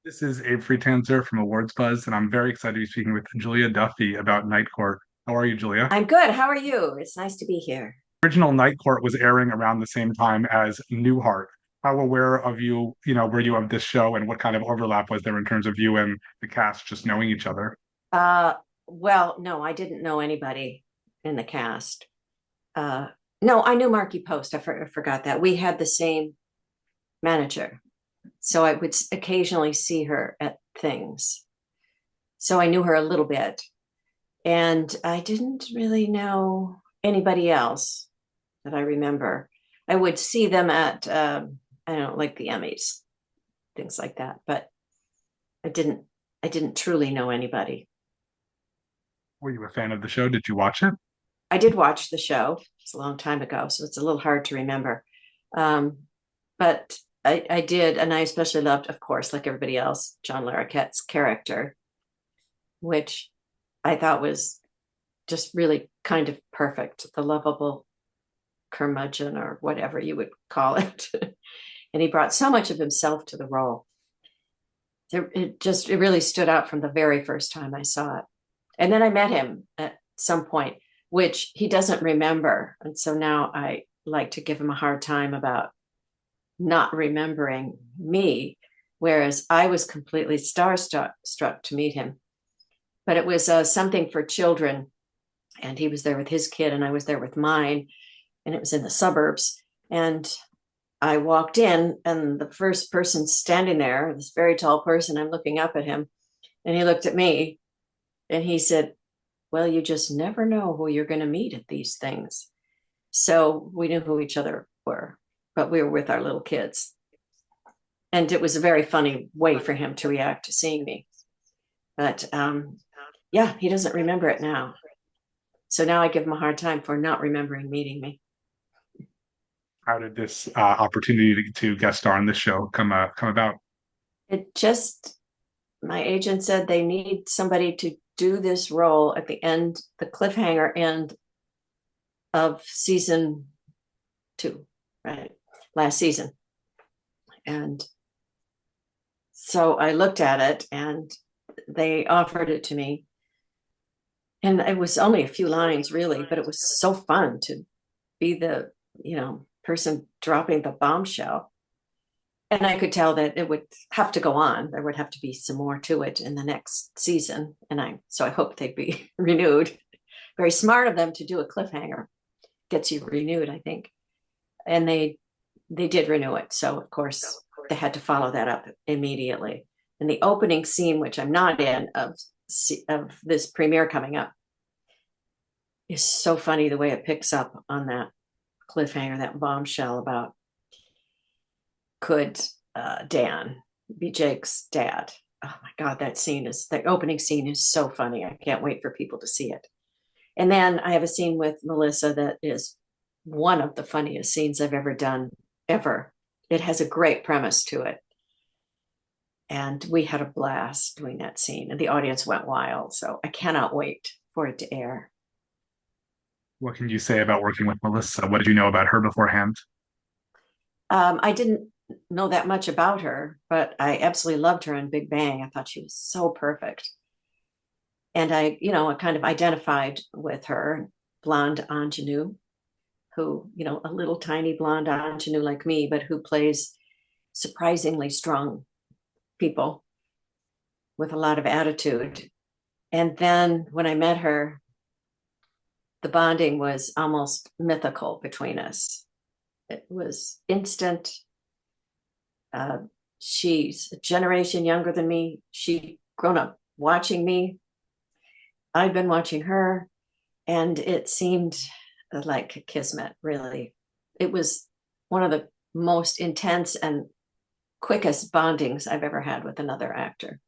This is Abe Friedtanzer from Awards Buzz, and I'm very excited to be speaking with Julia Duffy about Night Court. How are you, Julia? I'm good. How are you? It's nice to be here. Original Night Court was airing around the same time as Newhart. How aware of were you of this show, and what kind of overlap was there in terms of you and the cast just knowing each other? Uh, well, no, I didn't know anybody in the cast. Uh, no, I knew Marky Post. I forgot that. We had the same manager. So I would occasionally see her at things. So I knew her a little bit. And I didn't really know anybody else that I remember. I would see them at, I don't know, like the Emmys, things like that. But I didn't, I didn't truly know anybody. Were you a fan of the show? Did you watch it? I did watch the show. It's a long time ago, so it's a little hard to remember. Um, but I did, and I especially loved, of course, like everybody else, John Larroquette's character, which I thought was just really kind of perfect, the lovable curmudgeon or whatever you would call it. And he brought so much of himself to the role. It really stood out from the very first time I saw it. And then I met him at some point, which he doesn't remember. And so now I like to give him a hard time about not remembering me, whereas I was completely starstruck to meet him. But it was something for children, and he was there with his kid, and I was there with mine, and it was in the suburbs. And I walked in, and the first person standing there, this very tall person, I'm looking up at him, and he looked at me and he said, well, you just never know who you're going to meet at these things. So we knew who each other were, but we were with our little kids. And it was a very funny way for him to react to seeing me. But yeah, he doesn't remember it now. So now I give him a hard time for not remembering meeting me. How did this opportunity to guest star on this show come about? It just, my agent said they need somebody to do this role at the end, the cliffhanger end of season 2, right? Last season. And so I looked at it and they offered it to me. And it was only a few lines, really, but it was so fun to be the, person dropping the bombshell. And I could tell that it would have to go on. There would have to be some more to it in the next season. So I hope they'd be renewed. Very smart of them to do a cliffhanger. Gets you renewed, I think. And they did renew it. So of course they had to follow that up immediately. And the opening scene, which I'm not in, of this premiere coming up, is so funny the way it picks up on that cliffhanger, that bombshell about could Dan be Jake's dad. Oh my God, that opening scene is so funny. I can't wait for people to see it. And then I have a scene with Melissa that is one of the funniest scenes I've ever done, ever. It has a great premise to it. And we had a blast doing that scene, and the audience went wild. So I cannot wait for it to air. What can you say about working with Melissa? What did you know about her beforehand? I didn't know that much about her, but I absolutely loved her in Big Bang. I thought she was so perfect. And I kind of identified with her, blonde ingenue, who, a little tiny blonde ingenue like me, but who plays surprisingly strong people with a lot of attitude. And then when I met her, the bonding was almost mythical between us. It was instant. Uh, she's a generation younger than me. She'd grown up watching me. I'd been watching her, and it seemed like a kismet, really. It was one of the most intense and quickest bondings I've ever had with another actor.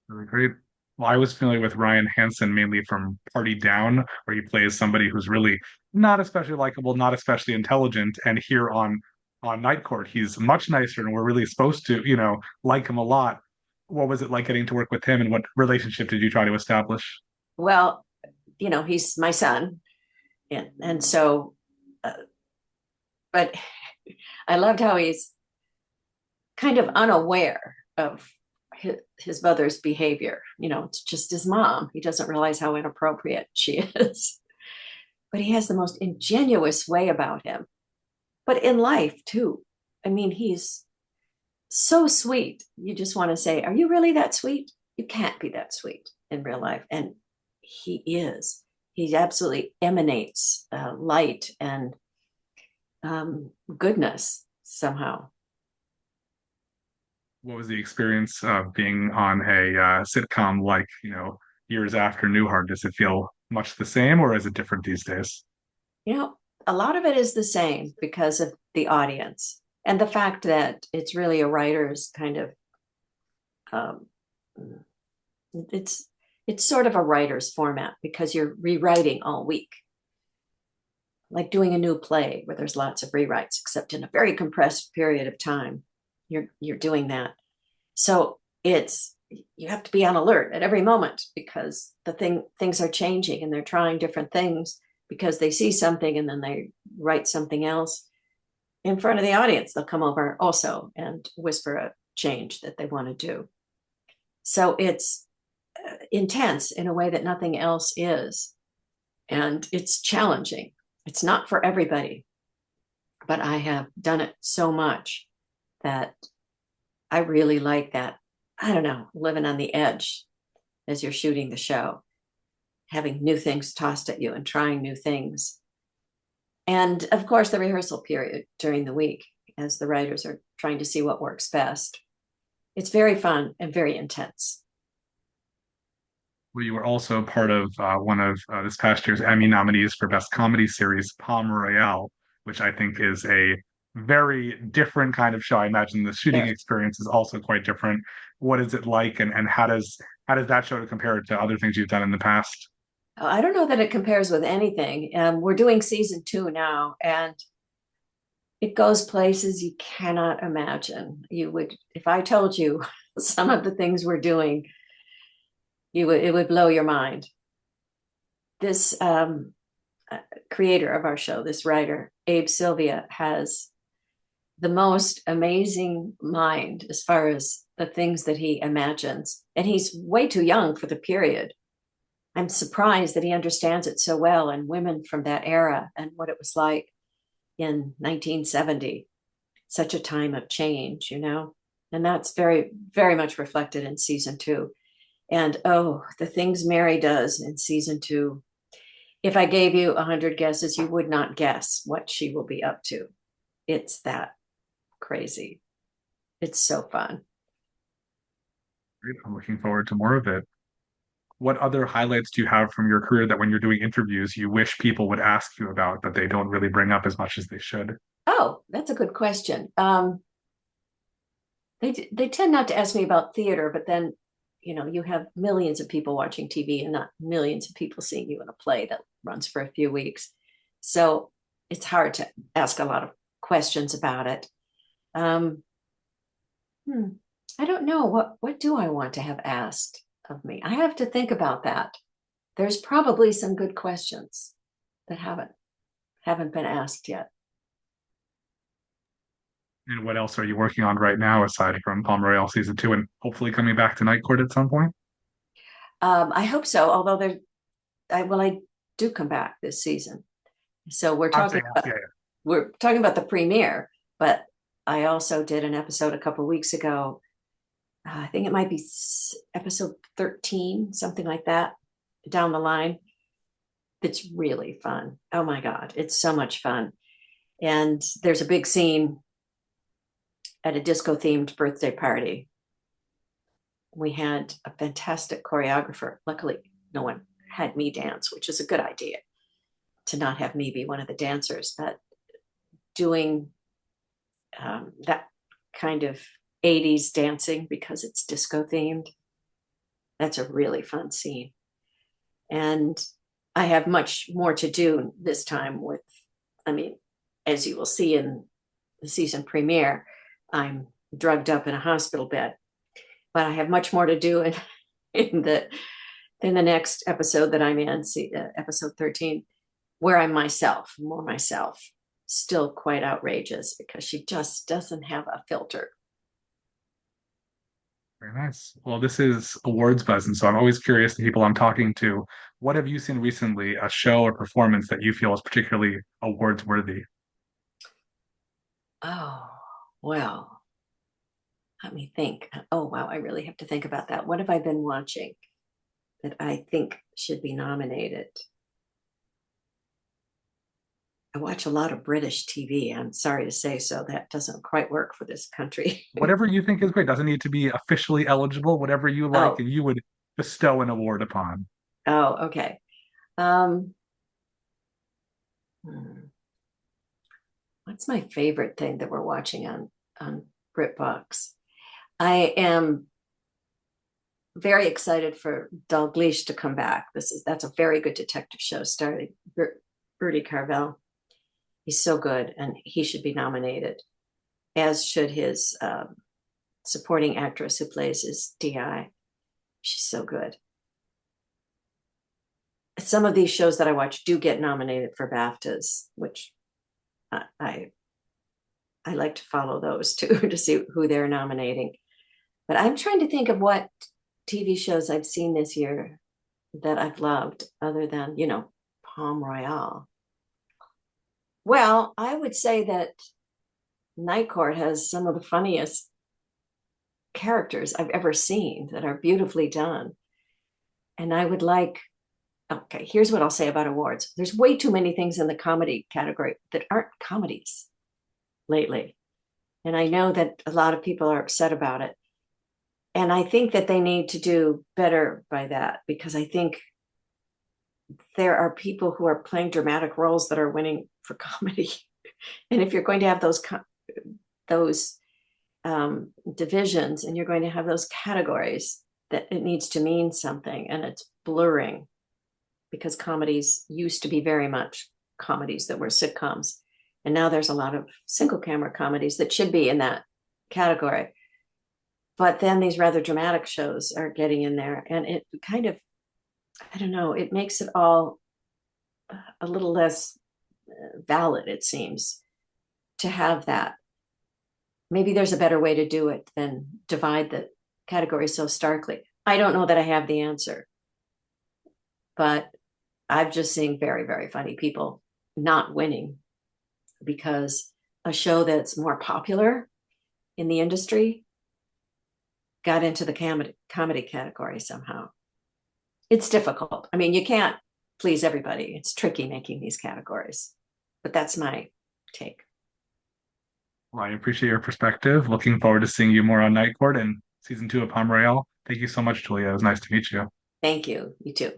Really great. Well, I was familiar with Ryan Hansen mainly from Party Down, where he plays somebody who's really not especially likable, not especially intelligent. And here on Night Court, he's much nicer, and we're really supposed to, like him a lot. What was it like getting to work with him, and what relationship did you try to establish? Well, he's my son. And so, uh, but I loved how he's kind of unaware. of his mother's behavior. It's just his mom. He doesn't realize how inappropriate she is. But he has the most ingenuous way about him. But in life, too. I mean, he's so sweet. You just want to say, are you really that sweet? You can't be that sweet in real life. And he is. He absolutely emanates light and goodness somehow. What was the experience of being on a sitcom like, years after Newhart? Does it feel much the same or is it different these days? You know, a lot of it is the same because of the audience and the fact that it's really a writer's kind of um, it's it's sort of a writer's format because you're rewriting all week, like doing a new play where there's lots of rewrites, except in a very compressed period of time. You're doing that. So it's you have to be on alert at every moment because things are changing and they're trying different things because they see something and then they write something else in front of the audience. They'll come over also and whisper a change that they want to do. So it's intense in a way that nothing else is. And it's challenging. It's not for everybody, but I have done it so much that I really like that. I don't know, living on the edge as you're shooting the show, having new things tossed at you and trying new things. And of course, the rehearsal period during the week as the writers are trying to see what works best. It's very fun and very intense. Well, you were also part of one of this past year's Emmy nominees for Best Comedy Series, Palm Royale, which I think is a very different kind of show. I imagine the shooting Very. experience is also quite different. What is it like, and how does that show compare to other things you've done in the past? I don't know that it compares with anything. We're doing season 2 now, and it goes places you cannot imagine. You would, if I told you some of the things we're doing, it would blow your mind. This creator of our show, this writer, Abe Sylvia, has the most amazing mind as far as the things that he imagines. And he's way too young for the period. I'm surprised that he understands it so well and women from that era and what it was like in 1970, such a time of change. And that's very, very much reflected in season 2. And oh, the things Mary does in season 2. If I gave you 100 guesses, you would not guess what she will be up to. It's that crazy. It's so fun. Great. I'm looking forward to more of it. What other highlights do you have from your career that when you're doing interviews, you wish people would ask you about that they don't really bring up as much as they should? Oh, that's a good question. They tend not to ask me about theater, but then you have millions of people watching TV and not millions of people seeing you in a play that runs for a few weeks. So it's hard to ask a lot of questions about it. Um, hmm, I don't know what do I want to have asked of me. I have to think about that. There's probably some good questions that haven't been asked yet. And what else are you working on right now aside from Palm Royale season two and hopefully coming back to Night Court at some point? I hope so. Although I do come back this season. So I'm saying, yeah, yeah. we're talking about the premiere, but I also did an episode a couple of weeks ago. I think it might be episode 13, something like that, down the line. It's really fun. Oh my God, it's so much fun. And there's a big scene at a disco themed birthday party. We had a fantastic choreographer. Luckily, no one had me dance, which is a good idea to not have me be one of the dancers, but doing that kind of 80s dancing because it's disco themed. That's a really fun scene. And I have much more to do this time with, I mean, as you will see in the season premiere, I'm drugged up in a hospital bed, but I have much more to do in the next episode that I'm in, episode 13, where I'm more myself, still quite outrageous because she just doesn't have a filter. Very nice. Well, this is Awards Buzz, and so I'm always curious the people I'm talking to. What have you seen recently, a show or performance that you feel is particularly awards worthy? Oh, well, let me think. Oh, wow, I really have to think about that. What have I been watching that I think should be nominated? I watch a lot of British TV. I'm sorry to say so. That doesn't quite work for this country. Whatever you think is great. Doesn't need to be officially eligible, whatever you like Oh, and you would bestow an award upon. oh, okay. Um, hmm, what's my favorite thing that we're watching on BritBox? I am very excited for Dalgleish to come back. That's a very good detective show starring Bertie Carvel. He's so good, and he should be nominated, as should his supporting actress who plays his DI. She's so good. Some of these shows that I watch do get nominated for BAFTAs, which I I like to follow those too to see who they're nominating. But I'm trying to think of what TV shows I've seen this year that I've loved, other than Palm Royale. Well, I would say that Night Court has some of the funniest characters I've ever seen that are beautifully done. And I would like, okay, here's what I'll say about awards. There's way too many things in the comedy category that aren't comedies lately. And I know that a lot of people are upset about it. And I think that they need to do better by that, because I think there are people who are playing dramatic roles that are winning for comedy. And if you're going to have those divisions and you're going to have those categories, that it needs to mean something, and it's blurring, because comedies used to be very much comedies that were sitcoms, and now there's a lot of single camera comedies that should be in that category, but then these rather dramatic shows are getting in there, and it kind of, I don't know, it makes it all a little less valid, it seems, to have that. Maybe there's a better way to do it than divide the categories so starkly. I don't know that I have the answer, but I've just seen very, very funny people not winning because a show that's more popular in the industry got into the comedy category somehow. It's difficult. I mean, you can't please everybody. It's tricky making these categories, but that's my take. Well, I appreciate your perspective. Looking forward to seeing you more on Night Court and season 2 of Palm Royale. Thank you so much, Julia. It was nice to meet you. Thank you. You too.